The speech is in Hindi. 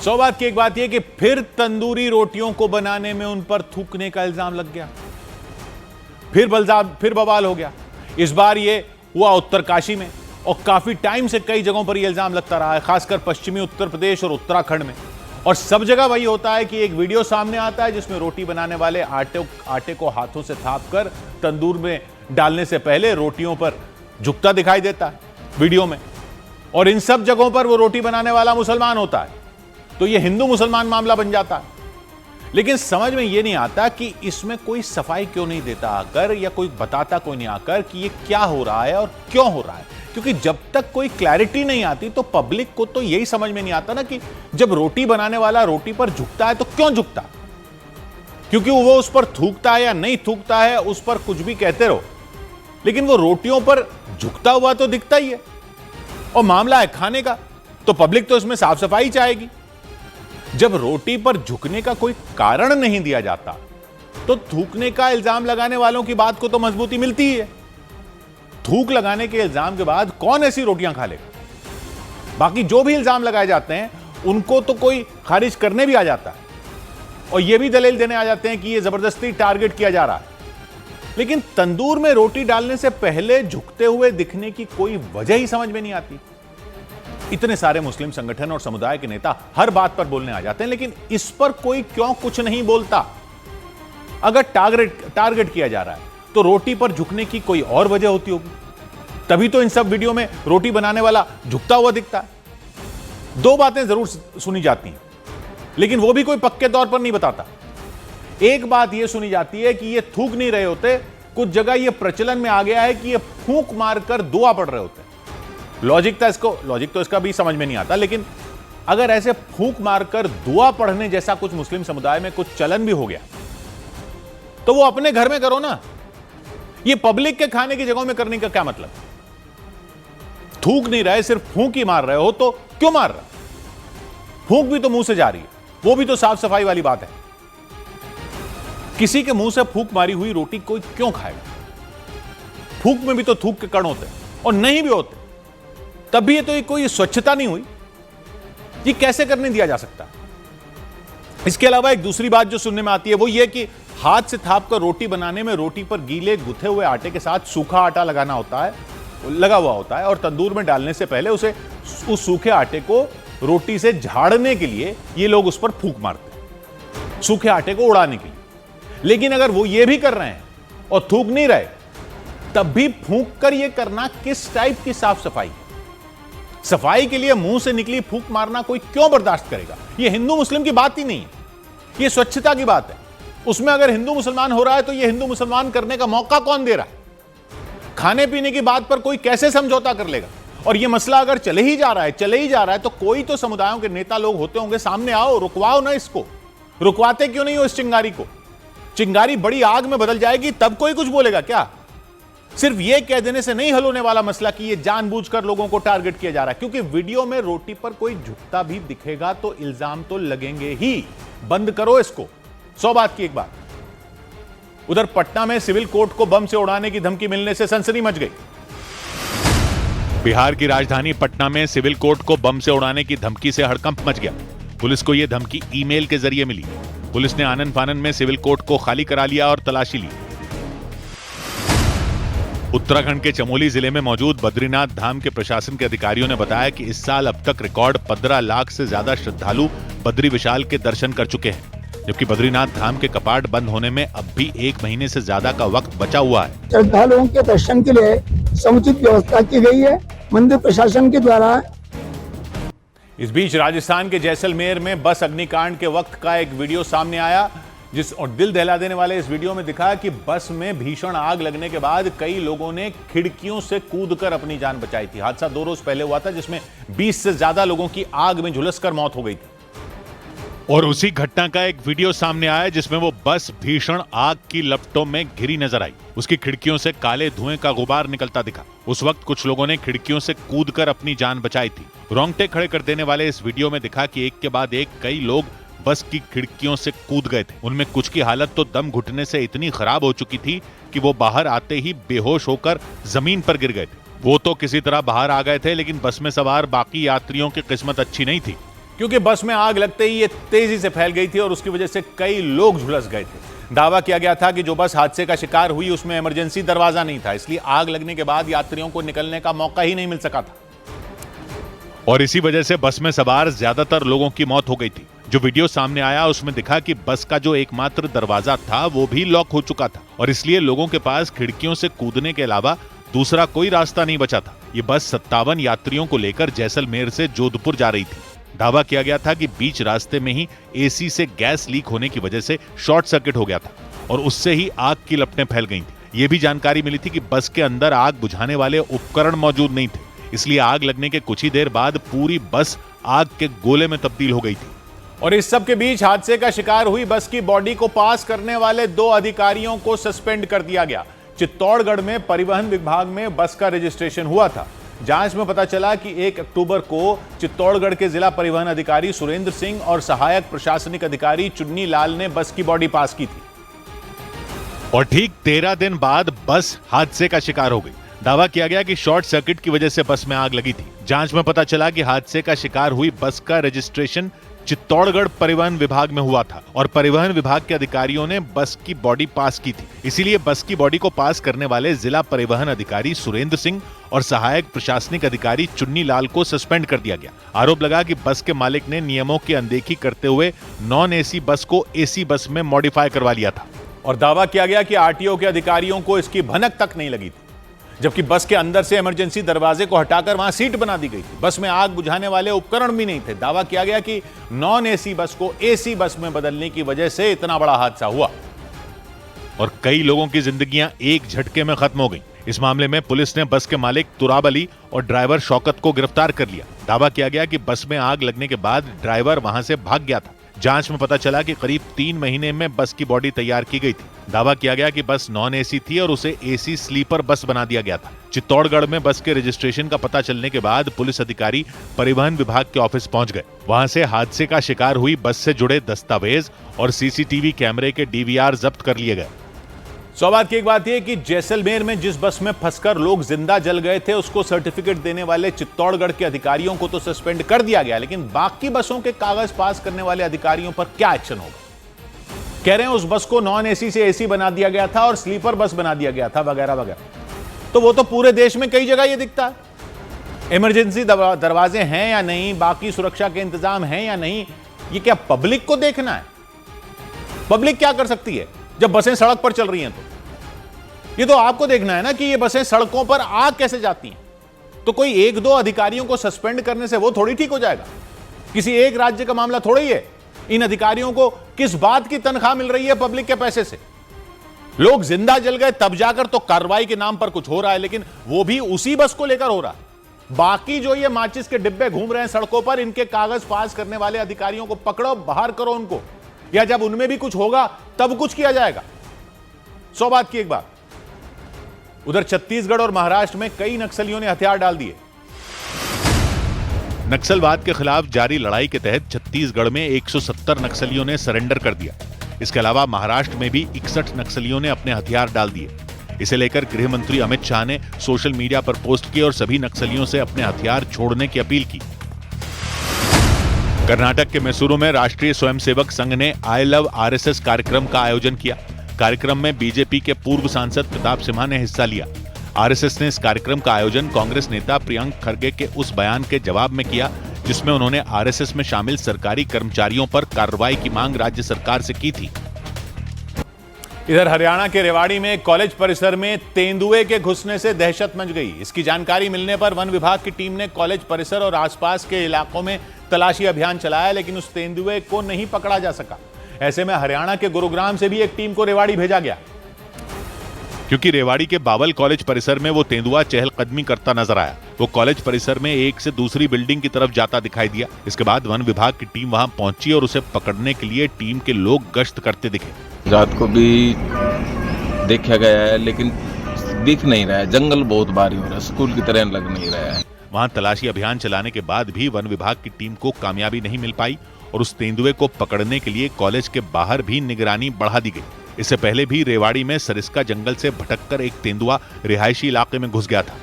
100 बात की एक बात यह कि फिर तंदूरी रोटियों को बनाने में उन पर थूकने का इल्जाम लग गया। फिर बवाल हो गया। इस बार यह हुआ उत्तरकाशी में और काफी टाइम से कई जगहों पर यह इल्जाम लगता रहा है, खासकर पश्चिमी उत्तर प्रदेश और उत्तराखंड में। और सब जगह वही होता है कि एक वीडियो सामने आता है जिसमें रोटी बनाने वाले आटे को हाथों से थापकर तंदूर में डालने से पहले रोटियों पर झुकता दिखाई देता है वीडियो में। और इन सब जगहों पर वो रोटी बनाने वाला मुसलमान होता है, तो ये हिंदू मुसलमान मामला बन जाता है। लेकिन समझ में ये नहीं आता कि इसमें कोई सफाई क्यों नहीं देता आकर, या कोई बताता कोई नहीं आकर कि ये क्या हो रहा है और क्यों हो रहा है। क्योंकि जब तक कोई क्लैरिटी नहीं आती तो पब्लिक को तो यही समझ में नहीं आता ना कि जब रोटी बनाने वाला रोटी पर झुकता है तो क्यों झुकता। क्योंकि वो उस पर थूकता है या नहीं थूकता है, उस पर कुछ भी कहते रहो, लेकिन वो रोटियों पर झुकता हुआ तो दिखता ही है। और मामला है खाने का, तो पब्लिक तो इसमें साफ सफाई चाहेगी। जब रोटी पर झुकने का कोई कारण नहीं दिया जाता तो थूकने का इल्जाम लगाने वालों की बात को तो मजबूती मिलती ही है। थूक लगाने के इल्जाम के बाद कौन ऐसी रोटियां खा लेगा। बाकी जो भी इल्जाम लगाए जाते हैं उनको तो कोई खारिज करने भी आ जाता है और यह भी दलील देने आ जाते हैं कि यह जबरदस्ती टारगेट किया जा रहा है। लेकिन तंदूर में रोटी डालने से पहले झुकते हुए दिखने की कोई वजह ही समझ में नहीं आती। इतने सारे मुस्लिम संगठन और समुदाय के नेता हर बात पर बोलने आ जाते हैं, लेकिन इस पर कोई क्यों कुछ नहीं बोलता। अगर टारगेट किया जा रहा है तो रोटी पर झुकने की कोई और वजह होती होगी, तभी तो इन सब वीडियो में रोटी बनाने वाला झुकता हुआ दिखता है। दो बातें जरूर सुनी जाती हैं, लेकिन वो भी कोई पक्के तौर पर नहीं बताता। एक बात यह सुनी जाती है कि ये थूक नहीं रहे होते, कुछ जगह यह प्रचलन में आ गया है कि ये फूंक मारकर दुआ पढ़ रहे होते हैं। लॉजिक तो इसका भी समझ में नहीं आता, लेकिन अगर ऐसे फूंक मारकर दुआ पढ़ने जैसा कुछ मुस्लिम समुदाय में कुछ चलन भी हो गया तो वो अपने घर में करो ना। ये पब्लिक के खाने की जगहों में करने का क्या मतलब। थूक नहीं रहे, सिर्फ फूंक ही मार रहे हो तो क्यों मार रहा। फूंक भी तो मुंह से जा रही है, वो भी तो साफ सफाई वाली बात है। किसी के मुंह से फूंक मारी हुई रोटी कोई क्यों खाएगा। फूंक में भी तो थूक के कण होते हैं, और नहीं भी होते तब भी ये तो कोई स्वच्छता नहीं हुई। ये कैसे करने दिया जा सकता। इसके अलावा एक दूसरी बात जो सुनने में आती है वो ये कि हाथ से थाप कर रोटी बनाने में रोटी पर गीले गुथे हुए आटे के साथ सूखा आटा लगा हुआ होता है, और तंदूर में डालने से पहले उस सूखे आटे को रोटी से झाड़ने के लिए ये लोग उस पर फूंक मारते हैं, सूखे आटे को उड़ाने के लिए। लेकिन अगर वो ये भी कर रहे हैं और थूक नहीं रहे, तब भी फूंक कर ये करना किस टाइप की साफ सफाई। सफाई के लिए मुंह से निकली फूंक मारना कोई क्यों बर्दाश्त करेगा। यह हिंदू मुस्लिम की बात ही नहीं है, यह स्वच्छता की बात है। उसमें अगर हिंदू मुसलमान हो रहा है तो यह हिंदू मुसलमान करने का मौका कौन दे रहा है। खाने पीने की बात पर कोई कैसे समझौता कर लेगा। और यह मसला अगर चले ही जा रहा है तो कोई तो समुदायों के नेता लोग होते होंगे, सामने आओ, रुकवाओ ना इसको। रुकवाते क्यों नहीं हो इस चिंगारी को। चिंगारी बड़ी आग में बदल जाएगी तब कोई कुछ बोलेगा क्या। सिर्फ यह कह देने से नहीं हल होने वाला मसला कि यह जानबूझकर लोगों को टारगेट किया जा रहा है। क्योंकि वीडियो में रोटी पर कोई झुकता भी दिखेगा तो इल्जाम तो लगेंगे ही। बंद करो इसको। 100 बात की एक बात। उधर पटना में सिविल कोर्ट को बम से उड़ाने की धमकी मिलने से सनसनी मच गई। बिहार की राजधानी पटना में सिविल कोर्ट को बम से उड़ाने की धमकी से हड़कंप मच गया। पुलिस को यह धमकी ईमेल के जरिए मिली। पुलिस ने आनन फानन में सिविल कोर्ट को खाली करा लिया और तलाशी ली। उत्तराखंड के चमोली जिले में मौजूद बद्रीनाथ धाम के प्रशासन के अधिकारियों ने बताया कि इस साल अब तक रिकॉर्ड 15 लाख से ज्यादा श्रद्धालु बद्री विशाल के दर्शन कर चुके हैं, जबकि बद्रीनाथ धाम के कपाट बंद होने में अब भी 1 महीने से ज्यादा का वक्त बचा हुआ है। श्रद्धालुओं के दर्शन के लिए समुचित व्यवस्था की गई है मंदिर प्रशासन के द्वारा। इस बीच राजस्थान के जैसलमेर में बस अग्निकांड के वक्त का एक वीडियो सामने आया, और दिल दहला देने वाले इस वीडियो में दिखा कि बस में भीषण आग लगने के बाद कई लोगों ने खिड़कियों से कूदकर अपनी जान बचाई थी। हादसा 2 रोज पहले हुआ था जिसमें 20 से ज्यादा लोगों की आग में झुलसकर मौत हो गई थी। और उसी घटना का एक वीडियो सामने आया जिसमें वो बस भीषण आग की लपटों में घिरी नजर आई। उसकी खिड़कियों से काले धुएं का गुबार निकलता दिखा। उस वक्त कुछ लोगों ने खिड़कियों से कूदकर अपनी जान बचाई थी। रोंगटे खड़े कर देने वाले इस वीडियो में दिखा कि एक के बाद एक कई लोग बस की खिड़कियों से कूद गए थे। उनमें कुछ की हालत तो दम घुटने से इतनी खराब हो चुकी थी कि वो बाहर आते ही बेहोश होकर जमीन पर गिर गए थे। वो तो किसी तरह बाहर आ गए थे, लेकिन बस में सवार बाकी यात्रियों की किस्मत अच्छी नहीं थी। क्योंकि बस में आग लगते ही ये तेजी से फैल गई थी और उसकी वजह से कई लोग झुलस गए थे। दावा किया गया था कि जो बस हादसे का शिकार हुई उसमें इमरजेंसी दरवाजा नहीं था, इसलिए आग लगने के बाद यात्रियों को निकलने का मौका ही नहीं मिल सका था और इसी वजह से बस में सवार ज्यादातर लोगों की मौत हो गई थी। जो वीडियो सामने आया उसमें दिखा कि बस का जो एकमात्र दरवाजा था वो भी लॉक हो चुका था और इसलिए लोगों के पास खिड़कियों से कूदने के अलावा दूसरा कोई रास्ता नहीं बचा था। ये बस 57 यात्रियों को लेकर जैसलमेर से जोधपुर जा रही थी। दावा किया गया था कि बीच रास्ते में ही एसी से गैस लीक होने की वजह से शॉर्ट सर्किट हो गया था और उससे ही आग की लपटें फैल गई थी। ये भी जानकारी मिली थी कि बस के अंदर आग बुझाने वाले उपकरण मौजूद नहीं थे, इसलिए आग लगने के कुछ ही देर बाद पूरी बस आग के गोले में तब्दील हो गई थी। और इस सब के बीच हादसे का शिकार हुई बस की बॉडी को पास करने वाले 2 अधिकारियों को सस्पेंड कर दिया गया। चित्तौड़गढ़ में परिवहन विभाग में बस का रजिस्ट्रेशन हुआ था। जांच में पता चला कि 1 अक्टूबर को चित्तौड़गढ़ के जिला परिवहन अधिकारी सुरेंद्र सिंह और सहायक प्रशासनिक अधिकारी चुन्नी लाल ने बस की बॉडी पास की थी और ठीक 13 दिन बाद बस हादसे का शिकार हो गई। दावा किया गया कि शॉर्ट सर्किट की वजह से बस में आग लगी थी। जांच में पता चला कि हादसे का शिकार हुई बस का रजिस्ट्रेशन चित्तौड़गढ़ परिवहन विभाग में हुआ था और परिवहन विभाग के अधिकारियों ने बस की बॉडी पास की थी। इसीलिए बस की बॉडी को पास करने वाले जिला परिवहन अधिकारी सुरेंद्र सिंह और सहायक प्रशासनिक अधिकारी चुन्नी लाल को सस्पेंड कर दिया गया। आरोप लगा कि बस के मालिक ने नियमों की अनदेखी करते हुए नॉन एसी बस को एसी बस में मॉडिफाई करवा लिया था और दावा किया गया कि आरटीओ के अधिकारियों को इसकी भनक तक नहीं लगी थी, जबकि बस के अंदर से इमरजेंसी दरवाजे को हटाकर वहां सीट बना दी गई थी। बस में आग बुझाने वाले उपकरण भी नहीं थे। दावा किया गया कि नॉन एसी बस को एसी बस में बदलने की वजह से इतना बड़ा हादसा हुआ और कई लोगों की जिंदगियां एक झटके में खत्म हो गई। इस मामले में पुलिस ने बस के मालिक तुराब अली और ड्राइवर शौकत को गिरफ्तार कर लिया। दावा किया गया कि बस में आग लगने के बाद ड्राइवर वहां से भाग गया था। जांच में पता चला कि करीब 3 महीने में बस की बॉडी तैयार की गई थी। दावा किया गया कि बस नॉन एसी थी और उसे एसी स्लीपर बस बना दिया गया था। चित्तौड़गढ़ में बस के रजिस्ट्रेशन का पता चलने के बाद पुलिस अधिकारी परिवहन विभाग के ऑफिस पहुंच गए। वहां से हादसे का शिकार हुई बस से जुड़े दस्तावेज और सीसीटीवी कैमरे के डीवीआर जब्त कर लिए गए। सौभाग्य की एक बात यह कि जैसलमेर में जिस बस में फंसकर लोग जिंदा जल गए थे उसको सर्टिफिकेट देने वाले चित्तौड़गढ़ के अधिकारियों को तो सस्पेंड कर दिया गया, लेकिन बाकी बसों के कागज पास करने वाले अधिकारियों पर क्या एक्शन होगा? कह रहे हैं उस बस को नॉन एसी से एसी बना दिया गया था और स्लीपर बस बना दिया गया था वगैरह वगैरह। तो वो तो पूरे देश में कई जगह ये दिखता है। इमरजेंसी दरवाजे हैं या नहीं, बाकी सुरक्षा के इंतजाम हैं या नहीं, ये क्या पब्लिक को देखना है? पब्लिक क्या कर सकती है जब बसें सड़क पर चल रही हैं? ये तो आपको देखना है ना कि ये बसें सड़कों पर आग कैसे जाती हैं। तो कोई 1-2 अधिकारियों को सस्पेंड करने से वो थोड़ी ठीक हो जाएगा। किसी एक राज्य का मामला थोड़ा ही है। इन अधिकारियों को किस बात की तनख्वाह मिल रही है पब्लिक के पैसे से? लोग जिंदा जल गए तब जाकर तो कार्रवाई के नाम पर कुछ हो रहा है, लेकिन वो भी उसी बस को लेकर हो रहा है। बाकी जो ये माचिस के डिब्बे घूम रहे हैं सड़कों पर, इनके कागज पास करने वाले अधिकारियों को पकड़ो, बाहर करो उनको, या जब उनमें भी कुछ होगा तब कुछ किया जाएगा। 100 बात की एक बात, उधर छत्तीसगढ़ और महाराष्ट्र में कई नक्सलियों ने हथियार डाल दिए। नक्सलवाद के खिलाफ जारी लड़ाई के तहत छत्तीसगढ़ में 170 नक्सलियों ने सरेंडर कर दिया। इसके अलावा महाराष्ट्र में भी 61 नक्सलियों ने अपने हथियार डाल दिए। इसे लेकर गृह मंत्री अमित शाह ने सोशल मीडिया पर पोस्ट किए और सभी नक्सलियों से अपने हथियार छोड़ने की अपील की। कर्नाटक के मैसूरू में राष्ट्रीय स्वयंसेवक संघ ने आई लव आरएसएस कार्यक्रम का आयोजन किया। कार्यक्रम में बीजेपी के पूर्व सांसद प्रताप सिम्हा ने हिस्सा लिया। आरएसएस ने इस कार्यक्रम का आयोजन कांग्रेस नेता प्रियंक खरगे के उस बयान के जवाब में किया जिसमें उन्होंने आरएसएस में शामिल सरकारी कर्मचारियों पर कार्रवाई की मांग राज्य सरकार से की थी। इधर हरियाणा के रेवाड़ी में कॉलेज परिसर में तेंदुए के घुसने से दहशत मच गई। इसकी जानकारी मिलने पर वन विभाग की टीम ने कॉलेज परिसर और आसपास के इलाकों में तलाशी अभियान चलाया, लेकिन उस तेंदुए को नहीं पकड़ा जा सका। ऐसे में हरियाणा के गुरुग्राम से भी एक टीम को रेवाड़ी भेजा गया, क्योंकि रेवाड़ी के बावल कॉलेज परिसर में वो तेंदुआ चहलकदमी करता नजर आया। वो कॉलेज परिसर में एक से दूसरी बिल्डिंग की तरफ जाता दिखाई दिया। इसके बाद वन विभाग की टीम वहां पहुंची और उसे पकड़ने के लिए टीम के लोग गश्त करते दिखे। रात को भी देखा गया है, लेकिन दिख नहीं रहा है। जंगल बहुत भारी हो रहा है, स्कूल की तरह लग नहीं रहा है। वहां तलाशी अभियान चलाने के बाद भी वन विभाग की टीम को कामयाबी नहीं मिल पाई और उस तेंदुए को पकड़ने के लिए कॉलेज के बाहर भी निगरानी बढ़ा दी गई। इससे पहले भी रेवाड़ी में सरिस्का जंगल से भटककर एक तेंदुआ रिहायशी इलाके में घुस गया था।